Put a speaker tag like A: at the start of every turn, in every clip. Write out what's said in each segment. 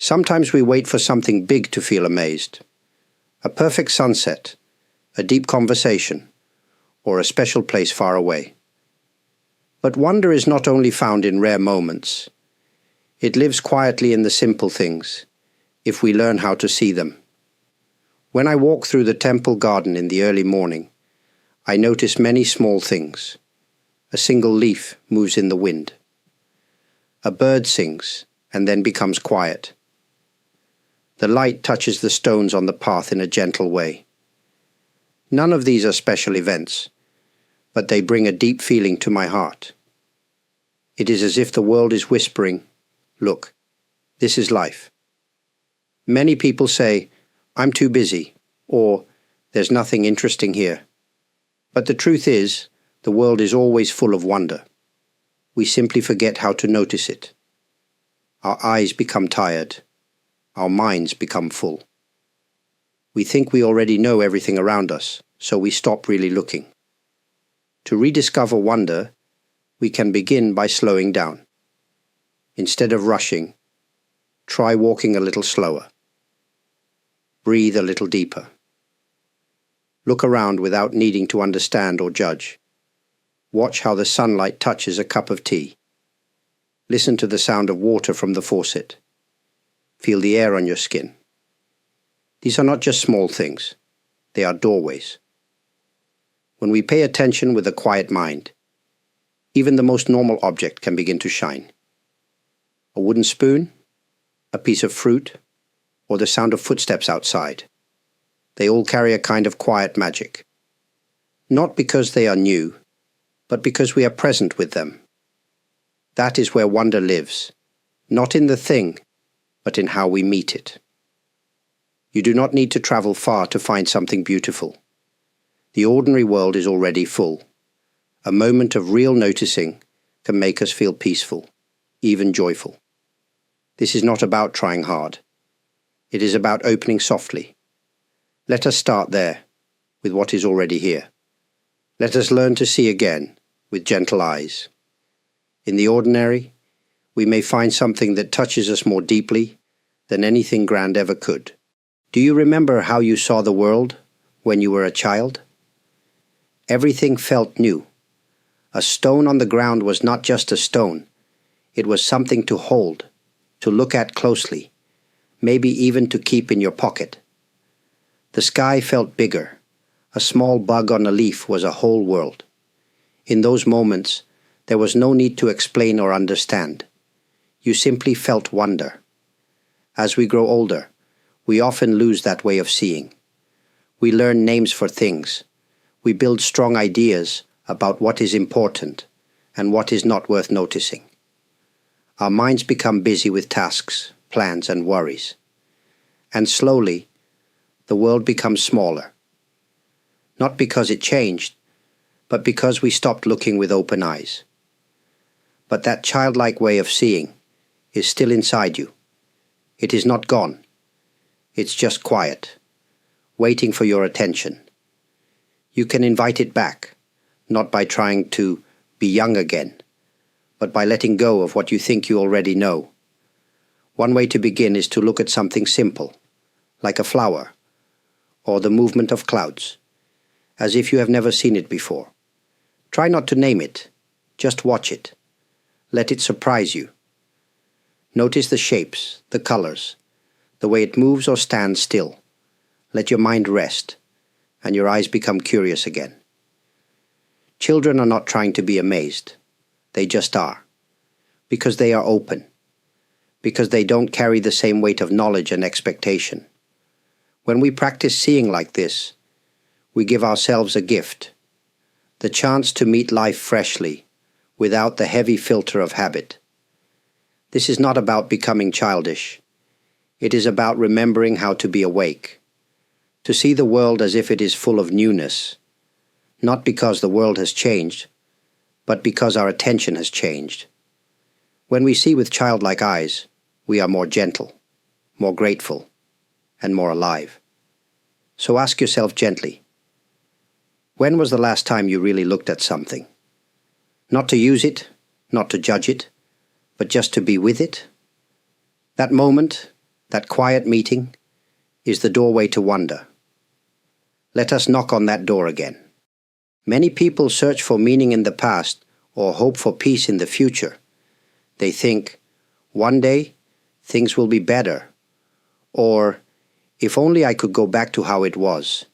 A: Sometimes we wait for something big to feel amazed. A perfect sunset, a deep conversation, or a special place far away. But wonder is not only found in rare moments. It lives quietly in the simple things, if we learn how to see them. When I walk through the temple garden in the early morning, I notice many small things. A single leaf moves in the wind. A bird sings and then becomes quiet. The light touches the stones on the path in a gentle way. None of these are special events, but they bring a deep feeling to my heart. It is as if the world is whispering, "Look, this is life." Many people say, "I'm too busy," or "There's nothing interesting here." But the truth is, the world is always full of wonder. We simply forget how to notice it. Our eyes become tired. Our minds become full. We think we already know everything around us, so we stop really looking. To rediscover wonder, we can begin by slowing down. Instead of rushing, try walking a little slower. Breathe a little deeper. Look around without needing to understand or judge. Watch how the sunlight touches a cup of tea. Listen to the sound of water from the faucet. Feel the air on your skin. These are not just small things. They are doorways. When we pay attention with a quiet mind, even the most normal object can begin to shine. A wooden spoon, a piece of fruit, or the sound of footsteps outside. They all carry a kind of quiet magic. Not because they are new, but because we are present with them. That is where wonder lives, not in the thing, but in how we meet it. You do not need to travel far to find something beautiful. The ordinary world is already full. A moment of real noticing can make us feel peaceful, even joyful. This is not about trying hard. It is about opening softly. Let us start there, with what is already here. Let us learn to see again, with gentle eyes. In the ordinary, we may find something that touches us more deeply than anything grand ever could. Do you remember how you saw the world when you were a child? Everything felt new. A stone on the ground was not just a stone. It was something to hold, to look at closely, maybe even to keep in your pocket. The sky felt bigger. A small bug on a leaf was a whole world. In those moments, there was no need to explain or understand. You simply felt wonder. As we grow older, we often lose that way of seeing. We learn names for things. We build strong ideas about what is important and what is not worth noticing. Our minds become busy with tasks, plans, and worries. And slowly, the world becomes smaller. Not because it changed, but because we stopped looking with open eyes. But that childlike way of seeing is still inside you. It is not gone. It's just quiet, waiting for your attention. You can invite it back, not by trying to be young again, but by letting go of what you think you already know. One way to begin is to look at something simple, like a flower, or the movement of clouds, as if you have never seen it before. Try not to name it, just watch it. Let it surprise you. Notice the shapes, the colors, the way it moves or stands still. Let your mind rest, and your eyes become curious again. Children are not trying to be amazed. They just are. Because they are open. Because they don't carry the same weight of knowledge and expectation. When we practice seeing like this, we give ourselves a gift. The chance to meet life freshly, without the heavy filter of habit. This is not about becoming childish. It is about remembering how to be awake, to see the world as if it is full of newness, not because the world has changed, but because our attention has changed. When we see with childlike eyes, we are more gentle, more grateful, and more alive. So ask yourself gently, when was the last time you really looked at something? Not to use it, not to judge it, but just to be with it? That moment, That quiet meeting is the doorway to wonder. Let us knock on that door again. Many people search for meaning in the past or hope for peace in the future. They think, one day things will be better, or if only I could go back to how it was.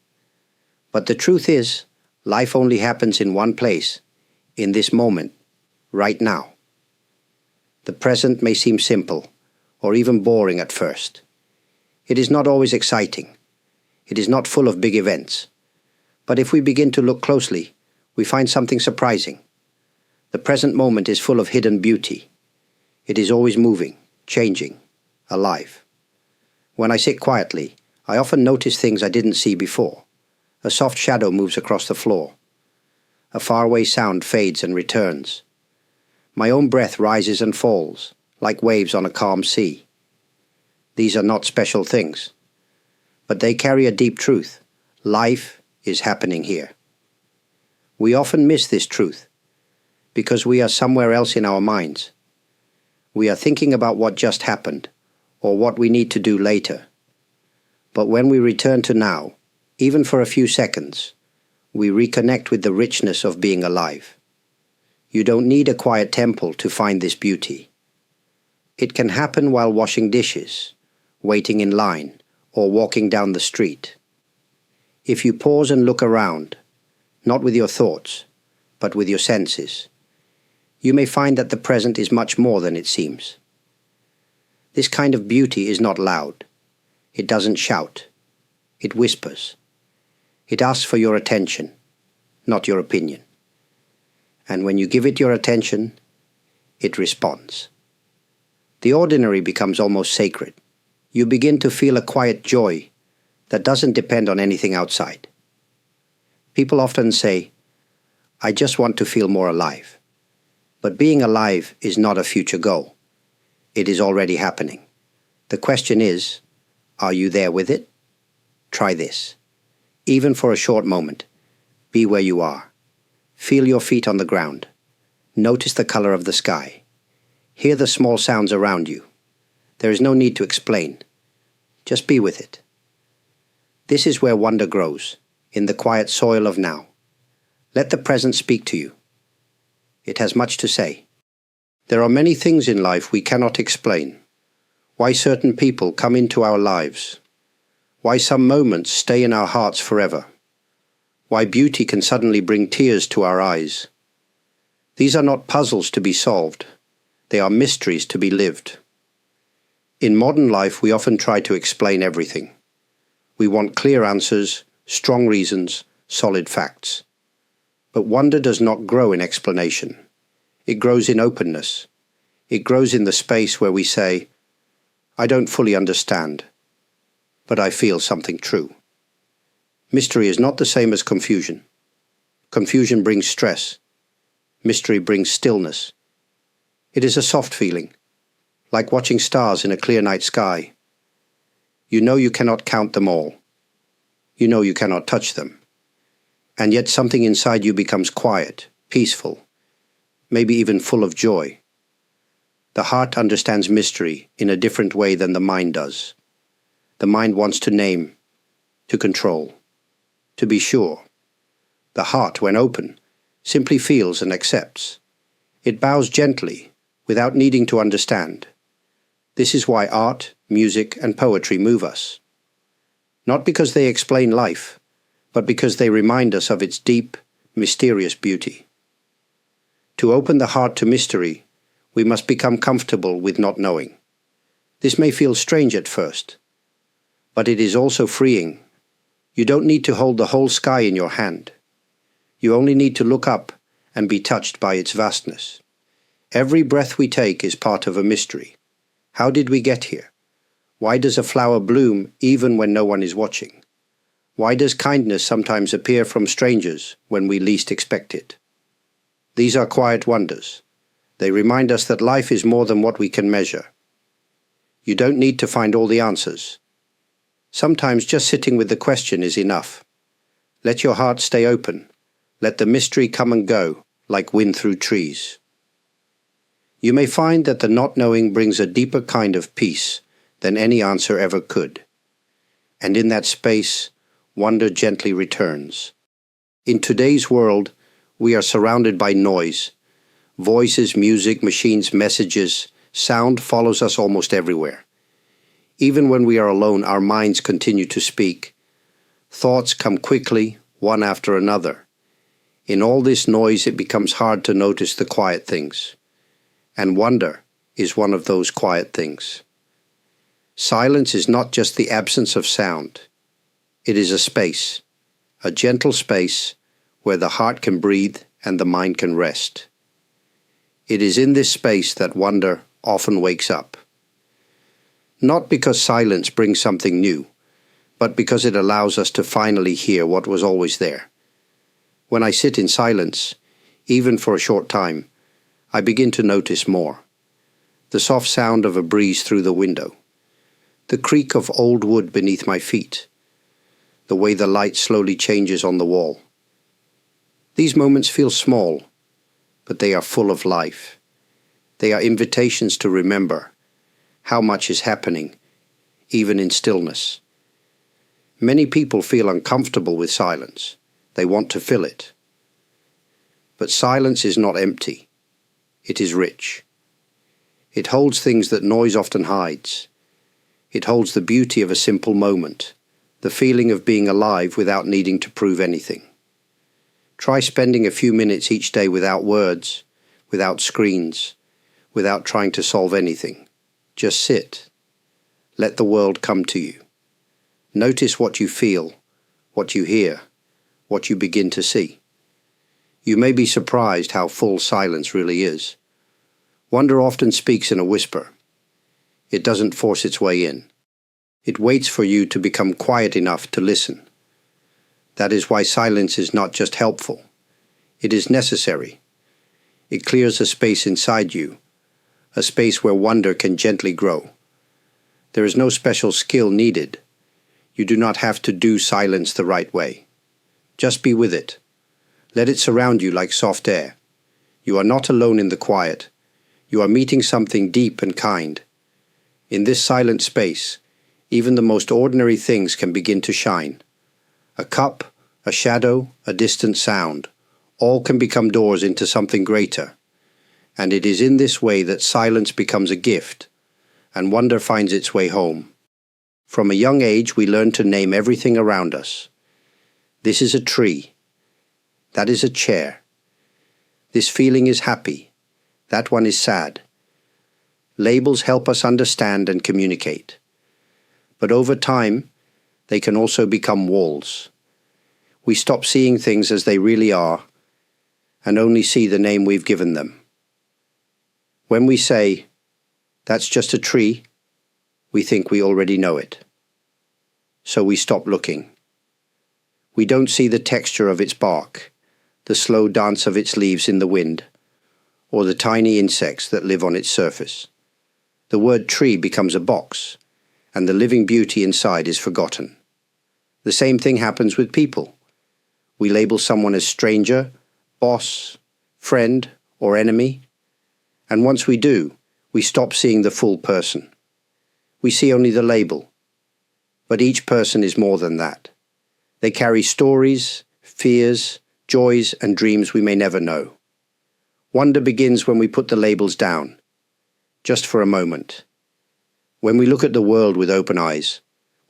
A: But the truth is, life only happens in one place, in this moment, right now. The present may seem simple, or even boring at first. It is not always exciting. It is not full of big events. But if we begin to look closely, we find something surprising. The present moment is full of hidden beauty. It is always moving, changing, alive. When I sit quietly, I often notice things I didn't see before. A soft shadow moves across the floor. A faraway sound fades and returns. My own breath rises and falls, like waves on a calm sea. These are not special things, but they carry a deep truth. Life is happening here. We often miss this truth because we are somewhere else in our minds. We are thinking about what just happened or what we need to do later. But when we return to now, even for a few seconds, we reconnect with the richness of being alive. You don't need a quiet temple to find this beauty. It can happen while washing dishes, waiting in line, or walking down the street. If you pause and look around, not with your thoughts, but with your senses, you may find that the present is much more than it seems. This kind of beauty is not loud. It doesn't shout. It whispers. It asks for your attention, not your opinion. And when you give it your attention, it responds. The ordinary becomes almost sacred. You begin to feel a quiet joy that doesn't depend on anything outside. People often say, I just want to feel more alive. But being alive is not a future goal. It is already happening. The question is, are you there with it? Try this. Even for a short moment, be where you are. Feel your feet on the ground. Notice the color of the sky. Hear the small sounds around you. There is no need to explain. Just be with it. This is where wonder grows, in the quiet soil of now. Let the present speak to you. It has much to say. There are many things in life we cannot explain. Why certain people come into our lives. Why some moments stay in our hearts forever. Why beauty can suddenly bring tears to our eyes. These are not puzzles to be solved. They are mysteries to be lived. In modern life, we often try to explain everything. We want clear answers, strong reasons, solid facts. But wonder does not grow in explanation. It grows in openness. It grows in the space where we say, I don't fully understand, but I feel something true. Mystery is not the same as confusion. Confusion brings stress. Mystery brings stillness. It is a soft feeling, like watching stars in a clear night sky. You know you cannot count them all. You know you cannot touch them. And yet something inside you becomes quiet, peaceful, maybe even full of joy. The heart understands mystery in a different way than the mind does. The mind wants to name, to control, to be sure. The heart, when open, simply feels and accepts. It bows gently, without needing to understand. This is why art, music, and poetry move us. Not because they explain life, but because they remind us of its deep, mysterious beauty. To open the heart to mystery, we must become comfortable with not knowing. This may feel strange at first, but it is also freeing. You don't need to hold the whole sky in your hand. You only need to look up and be touched by its vastness. Every breath we take is part of a mystery. How did we get here? Why does a flower bloom even when no one is watching? Why does kindness sometimes appear from strangers when we least expect it? These are quiet wonders. They remind us that life is more than what we can measure. You don't need to find all the answers. Sometimes just sitting with the question is enough. Let your heart stay open. Let the mystery come and go, like wind through trees. You may find that the not knowing brings a deeper kind of peace than any answer ever could. And in that space, wonder gently returns. In today's world, we are surrounded by noise. Voices, music, machines, messages, sound follows us almost everywhere. Even when we are alone, our minds continue to speak. Thoughts come quickly, one after another. In all this noise, it becomes hard to notice the quiet things. And wonder is one of those quiet things. Silence is not just the absence of sound. It is a space, a gentle space where the heart can breathe and the mind can rest. It is in this space that wonder often wakes up. Not because silence brings something new, but because it allows us to finally hear what was always there. When I sit in silence, even for a short time, I begin to notice more. The soft sound of a breeze through the window, the creak of old wood beneath my feet, the way the light slowly changes on the wall. These moments feel small, but they are full of life. They are invitations to remember how much is happening, even in stillness. Many people feel uncomfortable with silence. They want to fill it. But silence is not empty. It is rich. It holds things that noise often hides. It holds the beauty of a simple moment, the feeling of being alive without needing to prove anything. Try spending a few minutes each day without words, without screens, without trying to solve anything. Just sit. Let the world come to you. Notice what you feel, what you hear, what you begin to see. You may be surprised how full silence really is. Wonder often speaks in a whisper. It doesn't force its way in. It waits for you to become quiet enough to listen. That is why silence is not just helpful. It is necessary. It clears a space inside you, a space where wonder can gently grow. There is no special skill needed. You do not have to do silence the right way. Just be with it. Let it surround you like soft air. You are not alone in the quiet. You are meeting something deep and kind. In this silent space, even the most ordinary things can begin to shine. A cup, a shadow, a distant sound, all can become doors into something greater. And it is in this way that silence becomes a gift, and wonder finds its way home. From a young age, we learn to name everything around us. This is a tree. That is a chair. This feeling is happy. That one is sad. Labels help us understand and communicate. But over time, they can also become walls. We stop seeing things as they really are, and only see the name we've given them. When we say, "That's just a tree," we think we already know it. So we stop looking. We don't see the texture of its bark, the slow dance of its leaves in the wind, or the tiny insects that live on its surface. The word tree becomes a box, and the living beauty inside is forgotten. The same thing happens with people. We label someone as stranger, boss, friend, or enemy. And once we do, we stop seeing the full person. We see only the label. But each person is more than that. They carry stories, fears, joys, and dreams we may never know. Wonder begins when we put the labels down, just for a moment. When we look at the world with open eyes,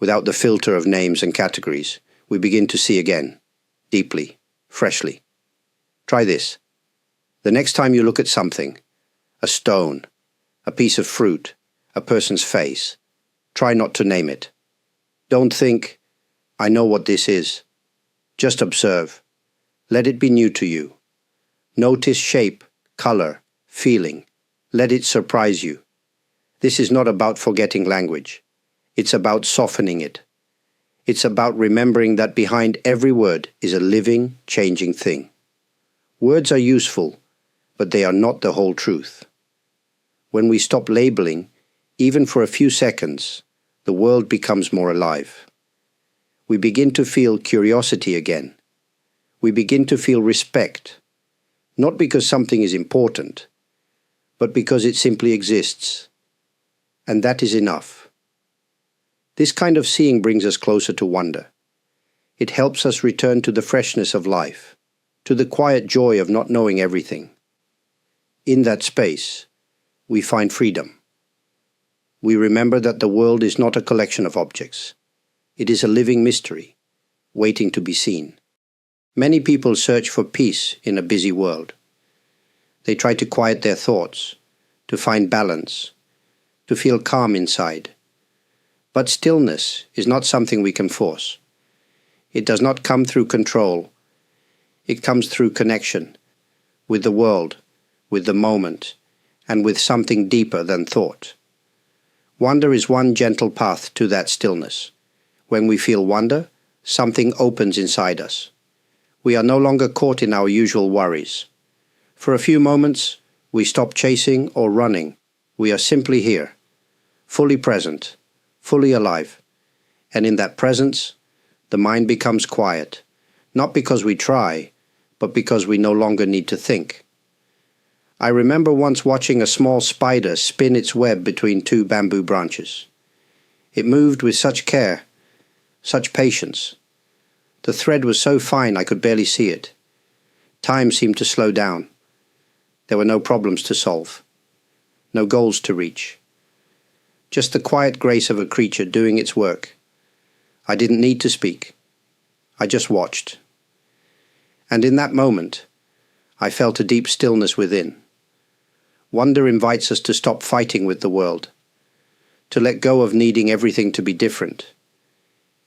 A: without the filter of names and categories, we begin to see again, deeply, freshly. Try this. The next time you look at something, a stone, a piece of fruit, a person's face, try not to name it. Don't think, "I know what this is." Just observe. Let it be new to you. Notice shape, color, feeling. Let it surprise you. This is not about forgetting language. It's about softening it. It's about remembering that behind every word is a living, changing thing. Words are useful, but they are not the whole truth. When we stop labeling, even for a few seconds, the world becomes more alive. We begin to feel curiosity again. We begin to feel respect, not because something is important, but because it simply exists. And that is enough. This kind of seeing brings us closer to wonder. It helps us return to the freshness of life, to the quiet joy of not knowing everything. In that space, we find freedom. We remember that the world is not a collection of objects. It is a living mystery, waiting to be seen. Many people search for peace in a busy world. They try to quiet their thoughts, to find balance, to feel calm inside. But stillness is not something we can force. It does not come through control. It comes through connection with the world, with the moment, and with something deeper than thought. Wonder is one gentle path to that stillness. When we feel wonder, something opens inside us. We are no longer caught in our usual worries. For a few moments, we stop chasing or running. We are simply here, fully present, fully alive. And in that presence, the mind becomes quiet, not because we try, but because we no longer need to think. I remember once watching a small spider spin its web between two bamboo branches. It moved with such care, such patience. The thread was so fine I could barely see it. Time seemed to slow down. There were no problems to solve, no goals to reach. Just the quiet grace of a creature doing its work. I didn't need to speak. I just watched. And in that moment, I felt a deep stillness within. Wonder invites us to stop fighting with the world, to let go of needing everything to be different.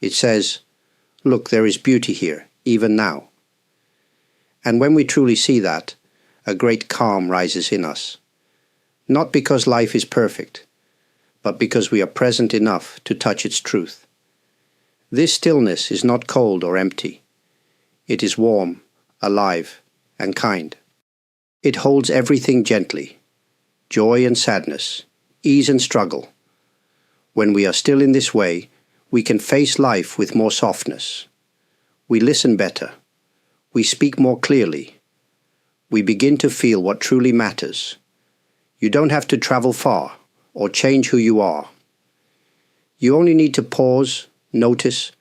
A: It says, look, there is beauty here, even now. And when we truly see that, a great calm rises in us. Not because life is perfect, but because we are present enough to touch its truth. This stillness is not cold or empty. It is warm, alive, and kind. It holds everything gently, joy and sadness, ease and struggle. When we are still in this way, we can face life with more softness. We listen better. We speak more clearly. We begin to feel what truly matters. You don't have to travel far or change who you are. You only need to pause, notice,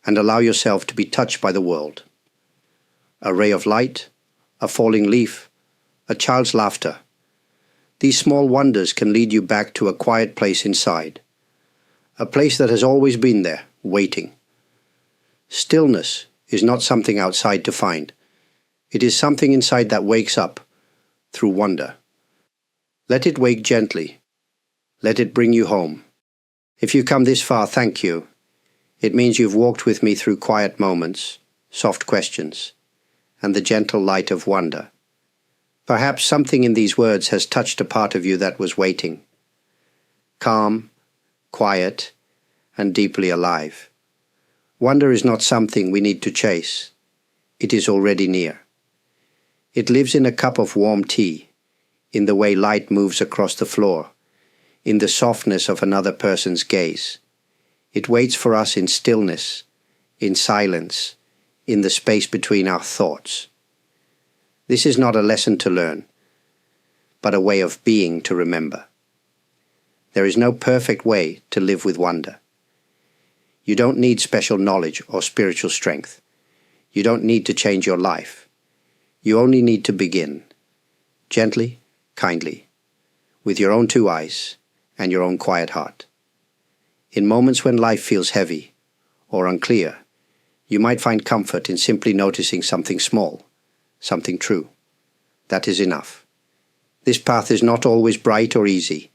A: and allow yourself to be touched by the world. A ray of light, a falling leaf, a child's laughter. These small wonders can lead you back to a quiet place inside, a place that has always been there, waiting. Stillness is not something outside to find. It is something inside that wakes up through wonder. Let it wake gently. Let it bring you home. If you come this far, thank you. It means you've walked with me through quiet moments, soft questions, and the gentle light of wonder. Perhaps something in these words has touched a part of you that was waiting. Calm, quiet, and deeply alive. Wonder is not something we need to chase. It is already near. It lives in a cup of warm tea, in the way light moves across the floor, in the softness of another person's gaze. It waits for us in stillness, in silence, in the space between our thoughts. This is not a lesson to learn, but a way of being to remember. There is no perfect way to live with wonder. You don't need special knowledge or spiritual strength. You don't need to change your life. You only need to begin, gently, kindly, with your own two eyes and your own quiet heart. In moments when life feels heavy or unclear, you might find comfort in simply noticing something small, something true. That is enough. This path is not always bright or easy.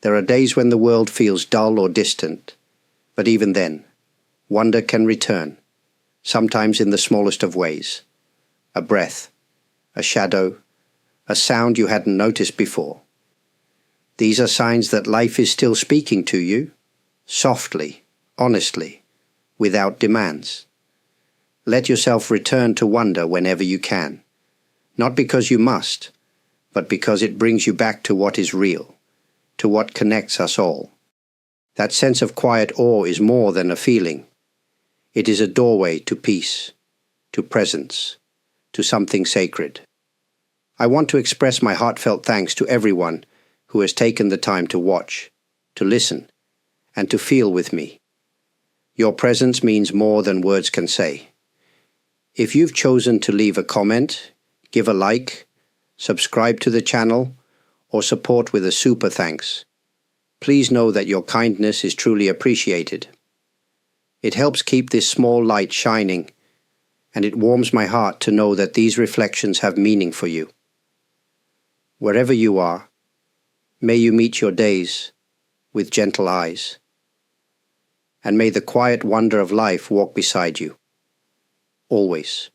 A: There are days when the world feels dull or distant, but even then, wonder can return, sometimes in the smallest of ways. A breath, a shadow, a sound you hadn't noticed before. These are signs that life is still speaking to you, softly, honestly, without demands. Let yourself return to wonder whenever you can, not because you must, but because it brings you back to what is real, to what connects us all. That sense of quiet awe is more than a feeling. It is a doorway to peace, to presence, to something sacred. I want to express my heartfelt thanks to everyone who has taken the time to watch, to listen, and to feel with me. Your presence means more than words can say. If you've chosen to leave a comment, give a like, subscribe to the channel, or support with a super thanks, please know that your kindness is truly appreciated. It helps keep this small light shining, and it warms my heart to know that these reflections have meaning for you. Wherever you are, may you meet your days with gentle eyes, and may the quiet wonder of life walk beside you, always.